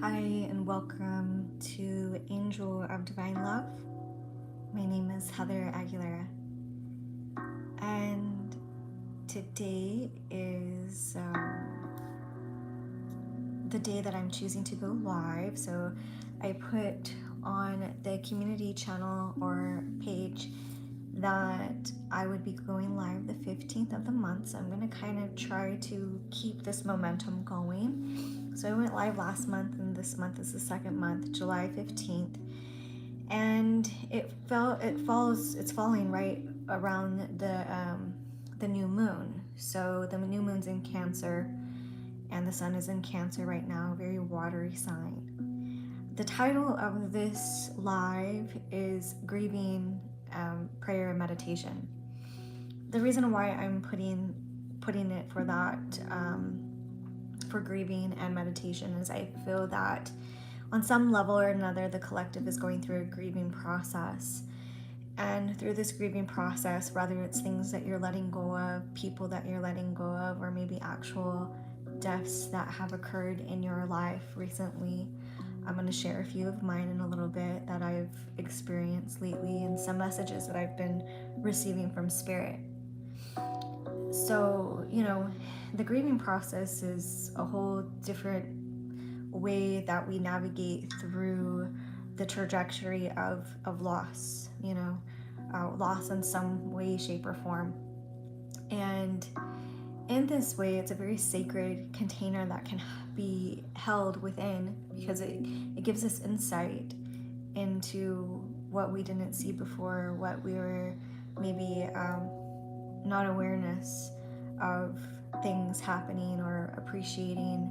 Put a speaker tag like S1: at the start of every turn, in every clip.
S1: Hi, and welcome to Angel of Divine Love. My name is Heather Aguilera, and today is the day that I'm choosing to go live. So I put on the community channel or page that I would be going live the 15th of the month. So I'm going to kind of try to keep this momentum going. So I went live last month, and this month is the second month, July 15th. And it's falling right around the new moon. So the new moon's in Cancer, and the sun is in Cancer right now, very watery sign. The title of this live is Grieving, Prayer and Meditation. The reason why I'm putting it for that, for grieving and meditation, is I feel that on some level or another, the collective is going through a grieving process. And through this grieving process, whether it's things that you're letting go of, people that you're letting go of, or maybe actual deaths that have occurred in your life recently, I'm going to share a few of mine in a little bit that I've experienced lately, and some messages that I've been receiving from Spirit. So, the grieving process is a whole different way that we navigate through the trajectory of loss, loss in some way, shape, or form. And in this way, it's a very sacred container that can be held within, because it gives us insight into what we didn't see before, what we were maybe not awareness of things happening, or appreciating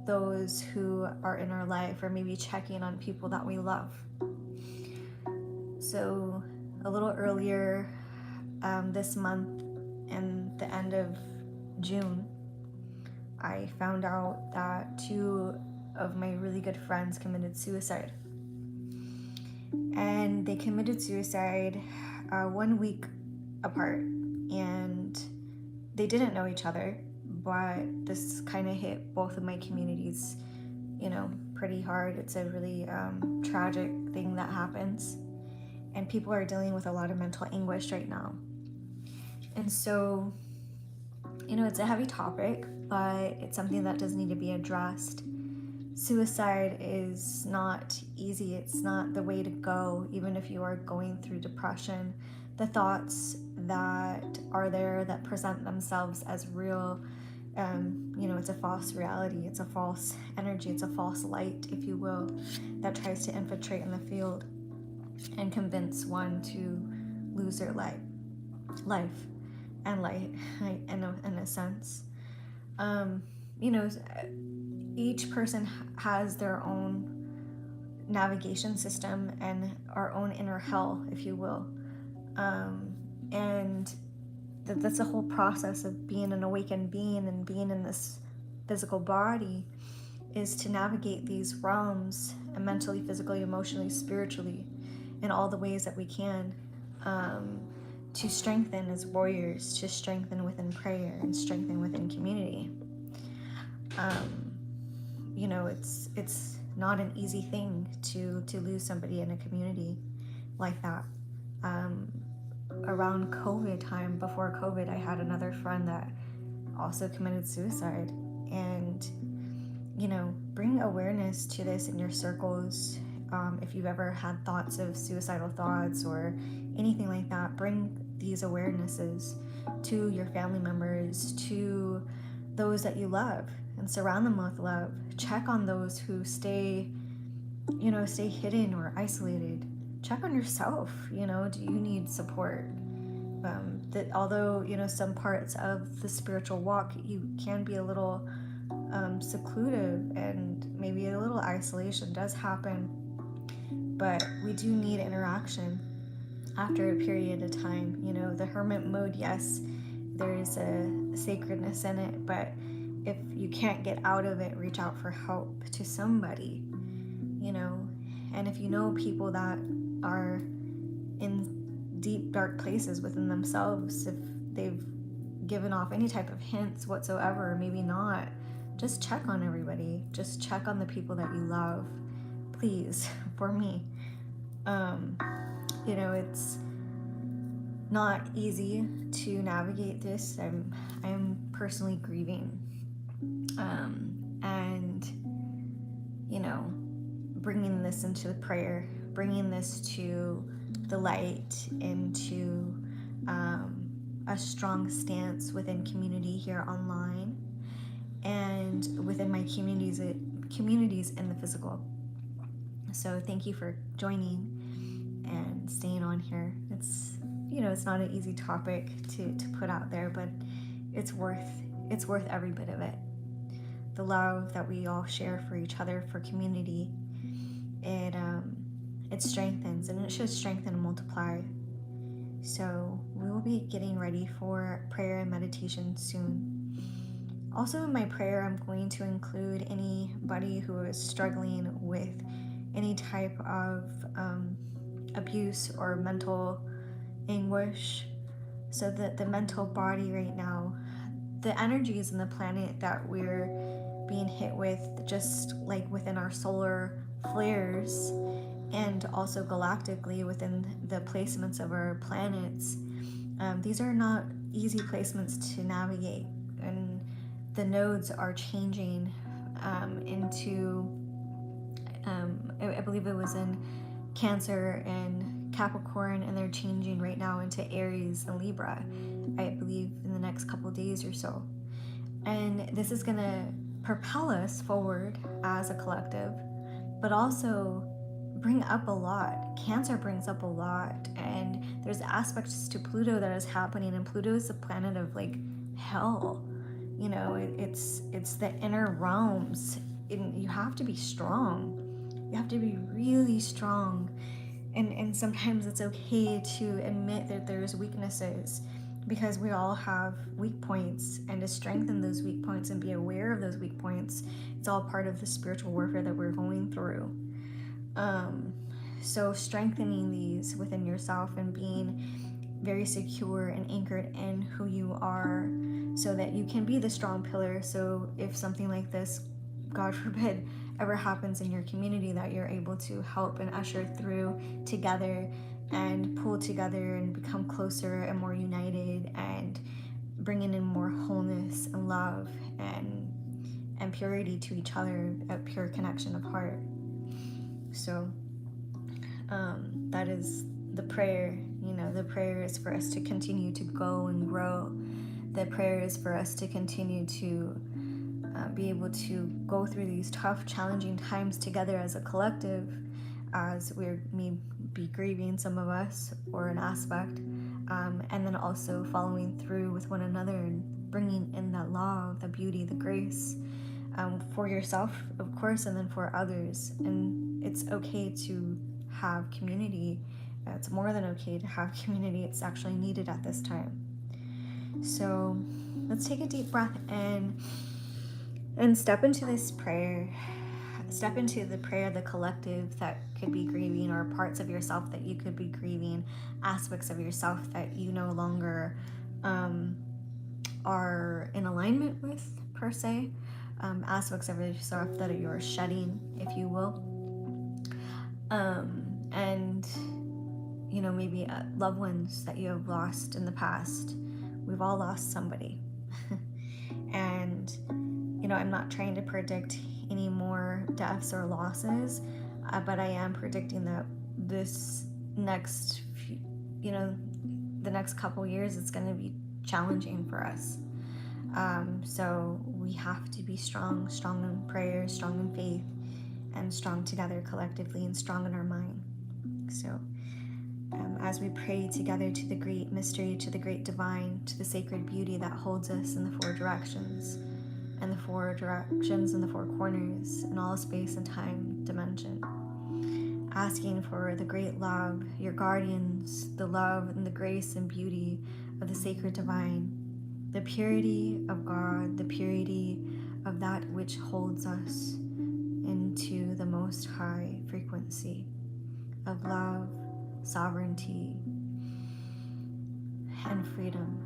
S1: those who are in our life, or maybe checking on people that we love. So a little earlier this month, in the end of June, I found out that two of my really good friends committed suicide. And they committed suicide 1 week apart, and they didn't know each other, but this kind of hit both of my communities, pretty hard. It's a really tragic thing that happens, and people are dealing with a lot of mental anguish right now. And so, it's a heavy topic, but it's something that does need to be addressed. Suicide is not easy. It's not the way to go, even if you are going through depression. The thoughts that are there that present themselves as real, it's a false reality. It's a false energy. It's a false light, if you will, that tries to infiltrate in the field and convince one to lose their life and light, in a sense. Each person has their own navigation system and our own inner hell, if you will. And that's the whole process of being an awakened being and being in this physical body, is to navigate these realms, mentally, physically, emotionally, spiritually, in all the ways that we can, to strengthen as warriors, to strengthen within prayer and strengthen within community. It's not an easy thing to lose somebody in a community like that. Around COVID time, before COVID, I had another friend that also committed suicide. And, bring awareness to this in your circles. If you've ever had thoughts of suicidal thoughts or anything like that, bring these awarenesses to your family members, to those that you love, and surround them with love. Check on those who stay hidden or isolated. Check on yourself. Do you need support? That although some parts of the spiritual walk, you can be a little secluded, and maybe a little isolation does happen, but we do need interaction after a period of time. The hermit mode, yes, there is a sacredness in it, but if you can't get out of it, reach out for help to somebody. And if you know people that are in deep, dark places within themselves, if they've given off any type of hints whatsoever, or maybe not, just check on everybody. Just check on the people that you love, please, for me. It's not easy to navigate this. I'm personally grieving, and bringing this into the prayer, bringing this to the light, into a strong stance within community here online and within my communities in the physical. So thank you for joining and staying on here. It's not an easy topic to put out there, but it's worth every bit of it. The love that we all share for each other, for community, it strengthens, and it should strengthen and multiply. So we will be getting ready for prayer and meditation soon. Also in my prayer, I'm going to include anybody who is struggling with any type of abuse or mental anguish. So that the mental body right now, the energies in the planet that we're being hit with, just like within our solar flares and also galactically within the placements of our planets, these are not easy placements to navigate, and the nodes are changing into I believe it was in Cancer and Capricorn, and they're changing right now into Aries and Libra, I believe in the next couple days or so. And this is going to propel us forward as a collective, but also bring up a lot. Cancer brings up a lot, and there's aspects to Pluto that is happening, and Pluto is the planet of like hell. It's the inner realms. You have to be strong. You have to be really strong, and sometimes it's okay to admit that there's weaknesses, because we all have weak points, and to strengthen those weak points and be aware of those weak points, it's all part of the spiritual warfare that we're going through. So strengthening these within yourself and being very secure and anchored in who you are, so that you can be the strong pillar. So if something like this, God forbid, ever happens in your community, that you're able to help and usher through together and pull together and become closer and more united, and bringing in more wholeness and love and purity to each other, a pure connection of heart. So that is the prayer. The prayer is for us to continue to go and grow. The prayer is for us to continue to be able to go through these tough, challenging times together as a collective, as we may be grieving, some of us, or an aspect, and then also following through with one another and bringing in that love, the beauty, the grace, for yourself, of course, and then for others. And it's okay to have community. It's more than okay to have community. It's actually needed at this time. So let's take a deep breath in and step into this prayer. Step into the prayer, the collective that could be grieving, or parts of yourself that you could be grieving, aspects of yourself that you no longer are in alignment with, per se, aspects of yourself that you're shedding, if you will. And maybe loved ones that you have lost in the past. We've all lost somebody. And I'm not trying to predict any more deaths or losses, but I am predicting that this next the next couple years, it's going to be challenging for us. So we have to be strong in prayer, strong in faith, and strong together collectively, and strong in our mind. So as we pray together to the great mystery, to the great divine, to the sacred beauty that holds us in the four directions, and the four corners, in all space and time dimension, asking for the great love, your guardians, the love and the grace and beauty of the sacred divine, the purity of God, the purity of that which holds us into the most high frequency of love, sovereignty, and freedom.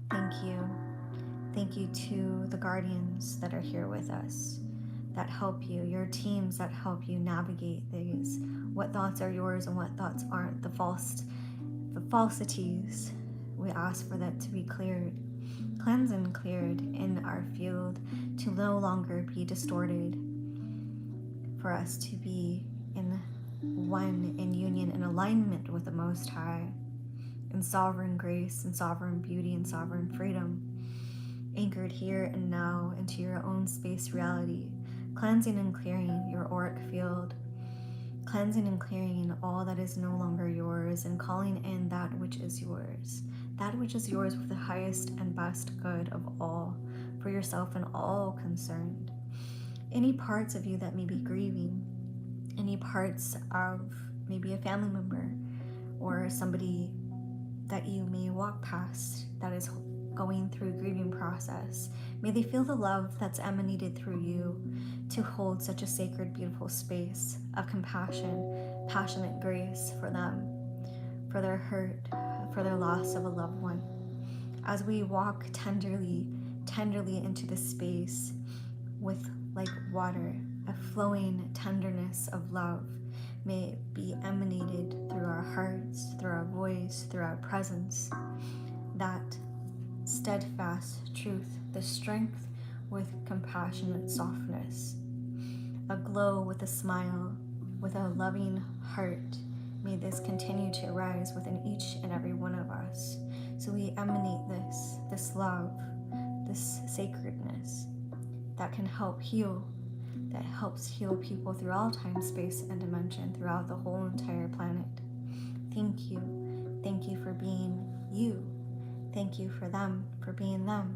S1: Thank you. Thank you to the guardians that are here with us, that help you, your teams that help you navigate these. What thoughts are yours and what thoughts aren't, the falsities. We ask for that to be cleared, cleansed and cleared in our field, to no longer be distorted, for us to be in one, in union, in alignment with the Most High, in sovereign grace, and sovereign beauty, and sovereign freedom, anchored here and now into your own space reality, cleansing and clearing your auric field, cleansing and clearing all that is no longer yours, and calling in that which is yours with the highest and best good of all, for yourself and all concerned. Any parts of you that may be grieving, any parts of maybe a family member or somebody that you may walk past that is going through a grieving process, may they feel the love that's emanated through you to hold such a sacred, beautiful space of compassion, passionate grace for them, for their hurt, for their loss of a loved one. As we walk tenderly into this space with, like water, a flowing tenderness of love, may it be emanated through our hearts, through our voice, through our presence, that steadfast truth, the strength with compassionate softness, a glow with a smile, with a loving heart. May this continue to arise within each and every one of us. So we emanate this love, this sacredness that can help heal, that helps heal people through all time, space, and dimension, throughout the whole entire planet. Thank you. Thank you for being you. Thank you for them, for being them,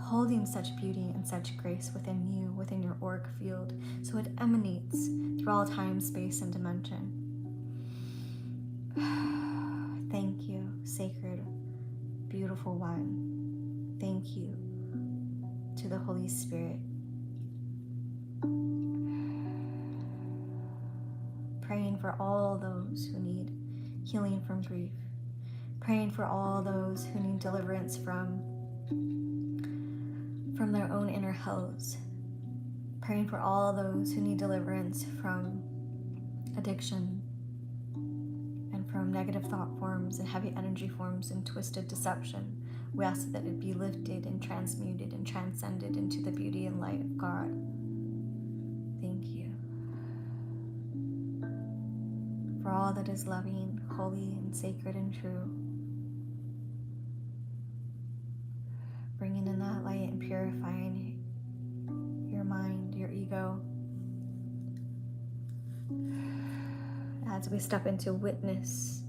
S1: holding such beauty and such grace within you, within your auric field, so it emanates through all time, space, and dimension. Thank you, sacred, beautiful one. Thank you to the Holy Spirit. Praying for all those who need healing from grief. Praying for all those who need deliverance from their own inner hells. Praying for all those who need deliverance from addiction and from negative thought forms and heavy energy forms and twisted deception. We ask that it be lifted and transmuted and transcended into the beauty and light of God. Thank you for all that is loving, holy, and sacred and true. Bringing in that light and purifying your mind, your ego, as we step into witness,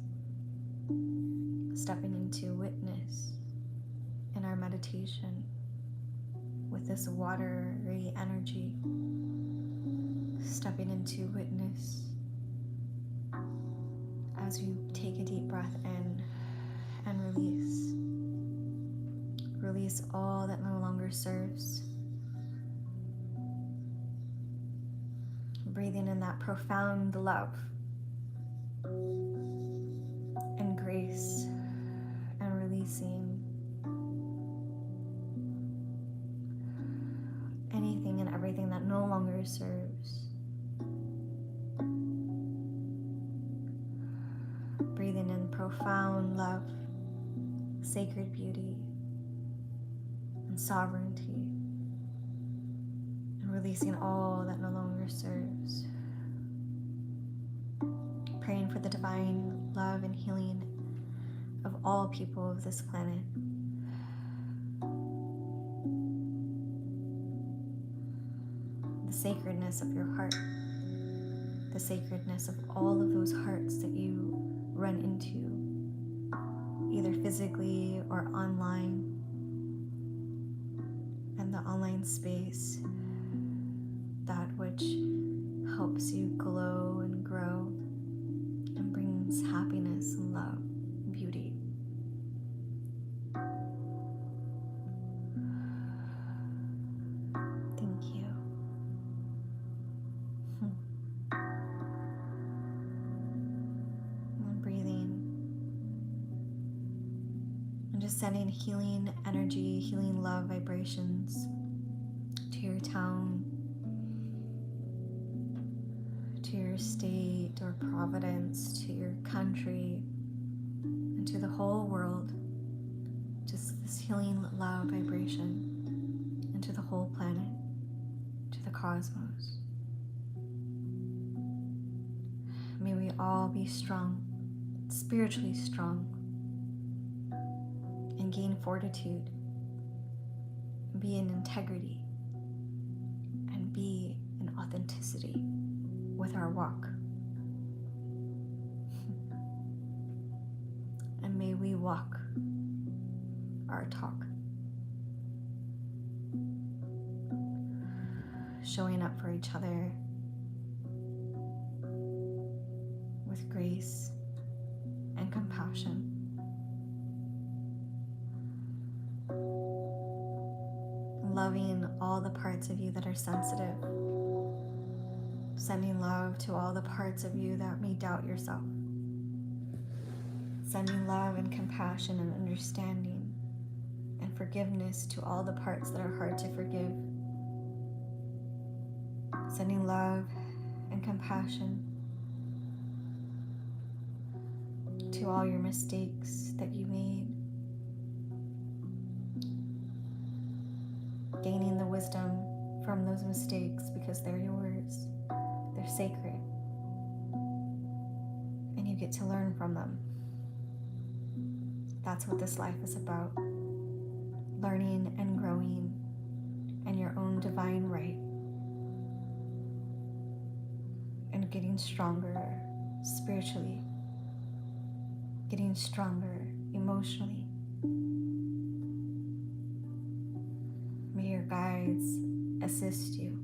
S1: stepping into witness in our meditation with this watery energy, stepping into witness as you take a deep breath in and release. Release all that no longer serves. Breathing in that profound love and grace, and releasing anything and everything that no longer serves. Breathing in profound love, sacred beauty, and sovereignty, and releasing all that no longer serves. Praying for the divine love and healing of all people of this planet. The sacredness of your heart, the sacredness of all of those hearts that you run into, either physically or online, and the online space, that which helps you glow and grow and brings happiness and love and beauty. Thank you. And breathing and just sending healing energy, healing love vibrations to your town, to your state or province, to your country, and to the whole world. Just this healing love vibration into the whole planet, to the cosmos. May we all be strong, spiritually strong, and gain fortitude, and be in integrity, and be in authenticity with our walk. And may we walk our talk, showing up for each other with grace and compassion. Loving all the parts of you that are sensitive. Sending love to all the parts of you that may doubt yourself. Sending love and compassion and understanding and forgiveness to all the parts that are hard to forgive. Sending love and compassion to all your mistakes that you made. Gaining the wisdom from those mistakes because they're yours. They're sacred. And you get to learn from them. That's what this life is about. Learning and growing in your own divine right. And getting stronger spiritually. Getting stronger emotionally. May your guides assist you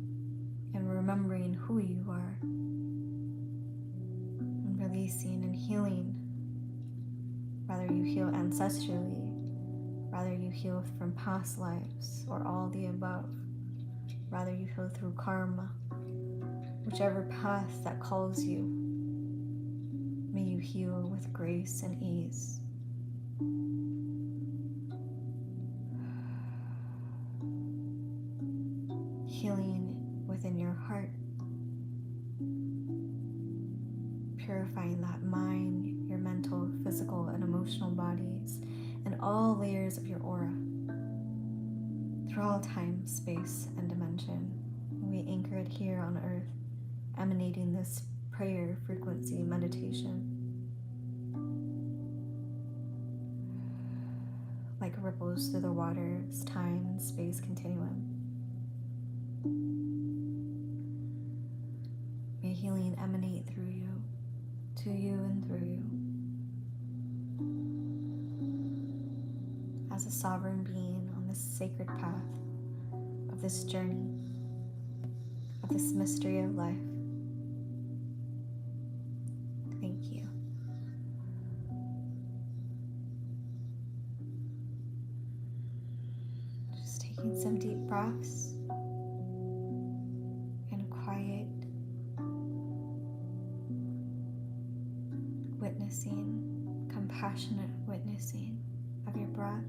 S1: in remembering who you are and releasing and healing. Whether you heal ancestrally, whether you heal from past lives, or all the above, whether you heal through karma, whichever path that calls you, may you heal with grace and ease. Healing within your heart, purifying that mind, your mental, physical, and emotional bodies, and all layers of your aura, through all time, space, and dimension. We anchor it here on earth, emanating this prayer frequency meditation, like ripples through the water's time and space continuum. May healing emanate through you, to you and through you. As a sovereign being on this sacred path of this journey, of this mystery of life. Thank you. Just taking some deep breaths and quiet witnessing, compassionate witnessing of your breath.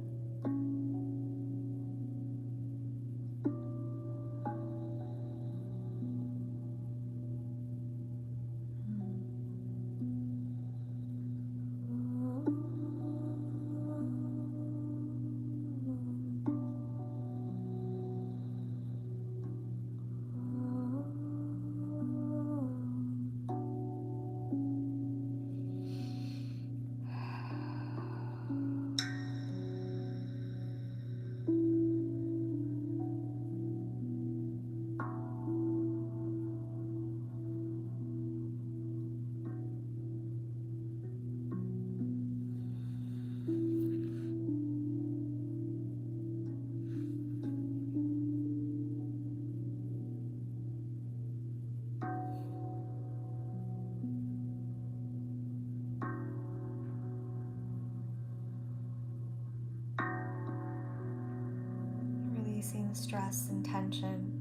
S1: Releasing stress and tension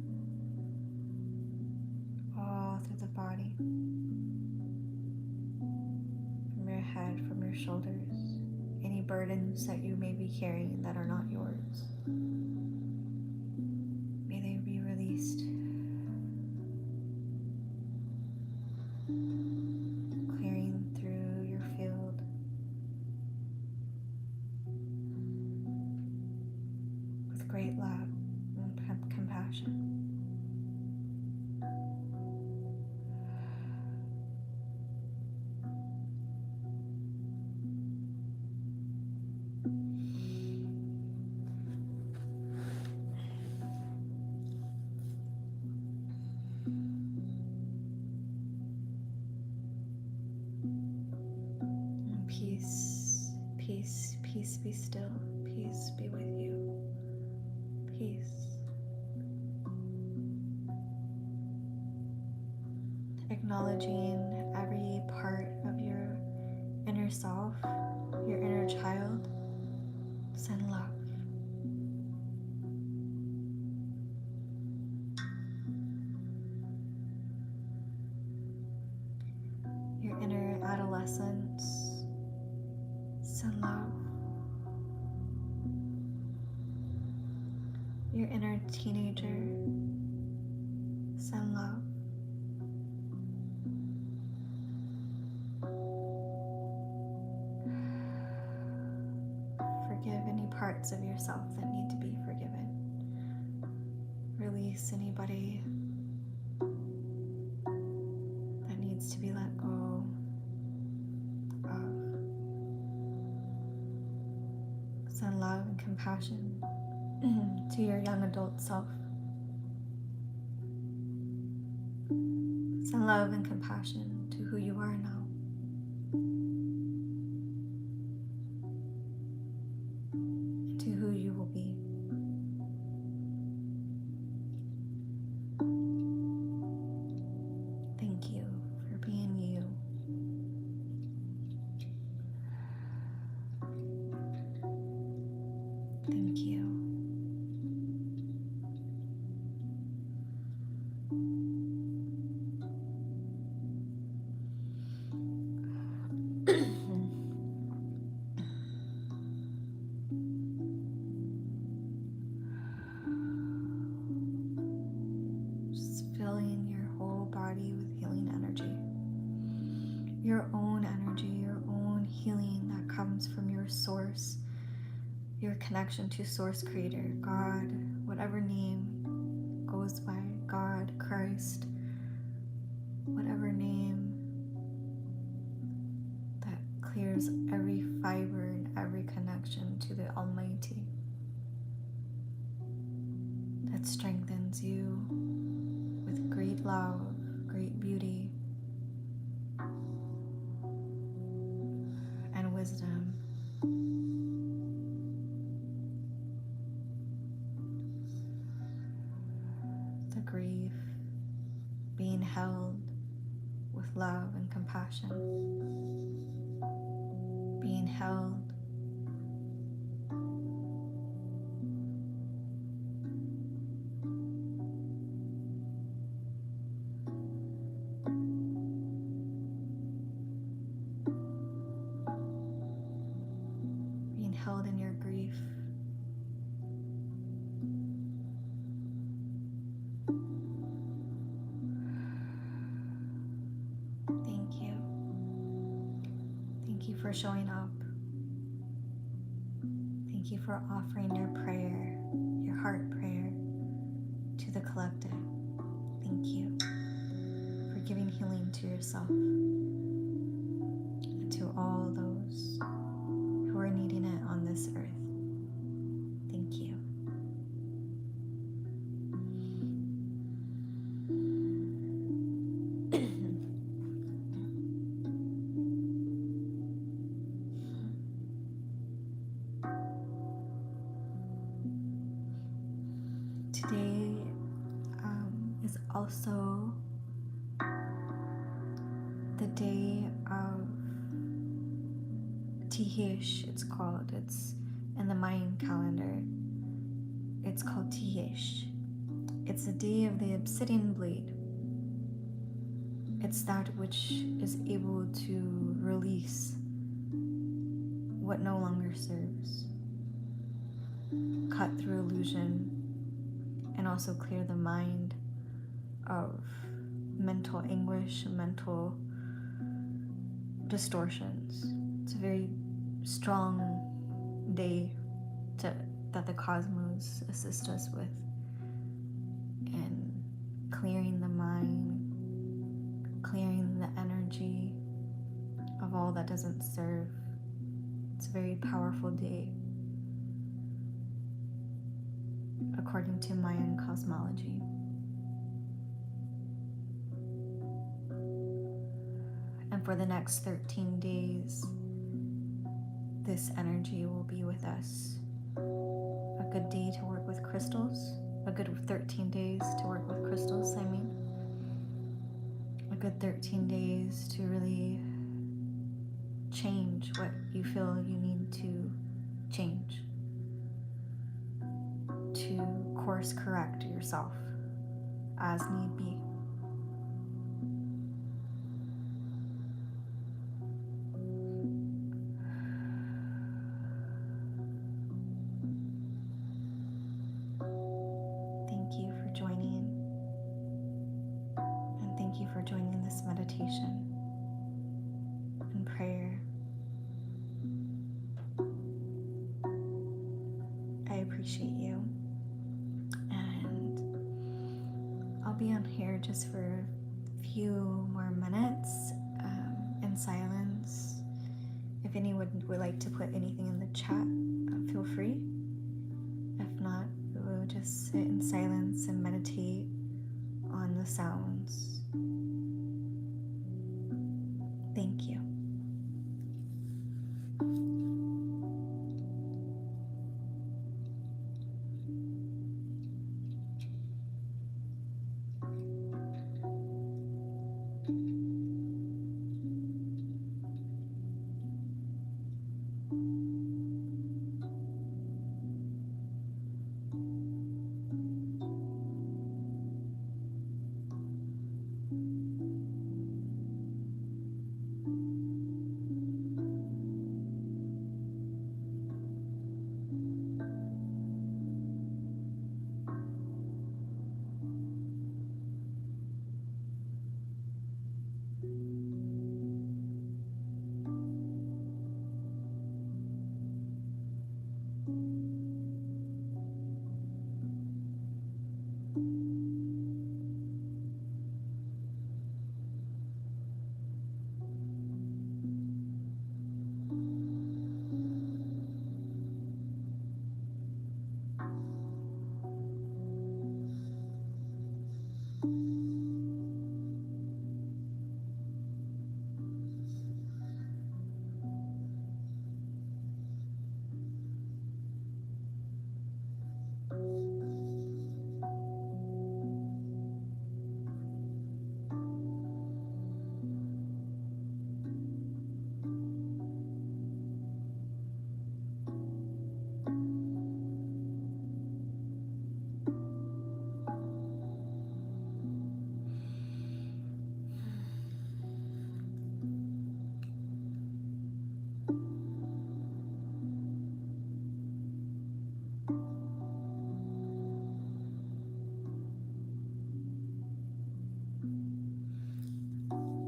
S1: all through the body, from your head, from your shoulders, any burdens that you may be carrying that are not yours. May they be released. Clearing through your field. With great love and compassion. And peace, peace, peace be still. Peace be with you. Peace. Acknowledging every part of your inner self, your inner child. Send love. Your inner adolescence. Send love. Your inner teenager. Send love. Forgive any parts of yourself that need to be forgiven. Release anybody that needs to be let go of. Send love and compassion to your young adult self. Send love and compassion to who you are now. And to who you will be. Thank you for being you. Thank you. Just filling your whole body with healing energy. Your own energy, your own healing that comes from your source, your connection to Source Creator, God, whatever name goes by, God, Christ, whatever name that clears every fiber and every connection to the Almighty, that strengthens you with great love, great beauty, and wisdom. The grief being held with love and compassion, being held in your grief. Thank you. Thank you for showing up. Thank you for offering your prayer, your heart prayer, to the collective. Thank you for giving healing to yourself and to all those who are needing it on this earth. Thank you. Today is also the day of Tihish, it's called. It's in the Mayan calendar. It's called Tihish. It's the day of the obsidian blade. It's that which is able to release what no longer serves, cut through illusion, and also clear the mind of mental anguish, mental distortions. It's a very strong day that the cosmos assist us with in clearing the mind, clearing the energy of all that doesn't serve. It's a very powerful day according to Mayan cosmology. And for the next 13 days, this energy will be with us. A good day to work with crystals. A good 13 days to work with crystals, I mean. A good 13 days to really change what you feel you need to change. To course correct yourself as need be. Thank you for joining, and thank you for joining this meditation and prayer. I appreciate you, and I'll be on here just for a few more minutes in silence. If anyone would like to put anything in the chat, feel free. If not, we'll just sit in silence and meditate on the sounds. Thank you.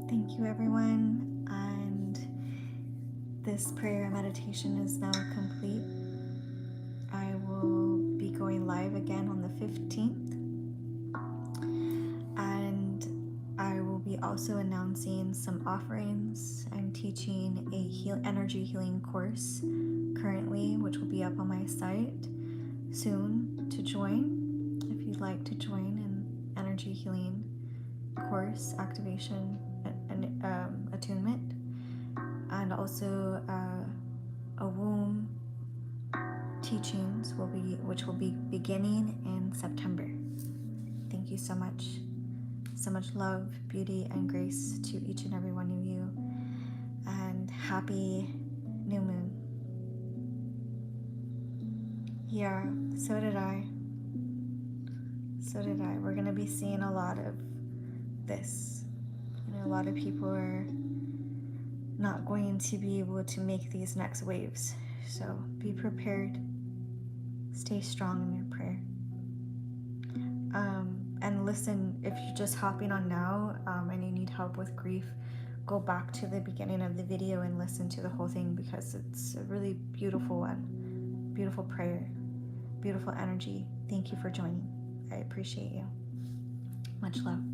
S1: Thank you, everyone. And this prayer and meditation is now complete. I will be going live again on the 15th. And I will be also announcing some offerings. I'm teaching a energy healing course currently, which will be up on my site soon to join. If you'd like to join an energy healing course, activation, and attunement, and also a womb teachings which will be beginning in September. Thank you so much. So much love, beauty, and grace to each and every one of you. And happy new moon. Yeah, so did I. We're going to be seeing a lot of this. A lot of people are not going to be able to make these next waves. So be prepared. Stay strong in your prayer. And listen, if you're just hopping on now and you need help with grief, go back to the beginning of the video and listen to the whole thing, because it's a really beautiful one. Beautiful prayer, beautiful energy. Thank you for joining. I appreciate you. Much love.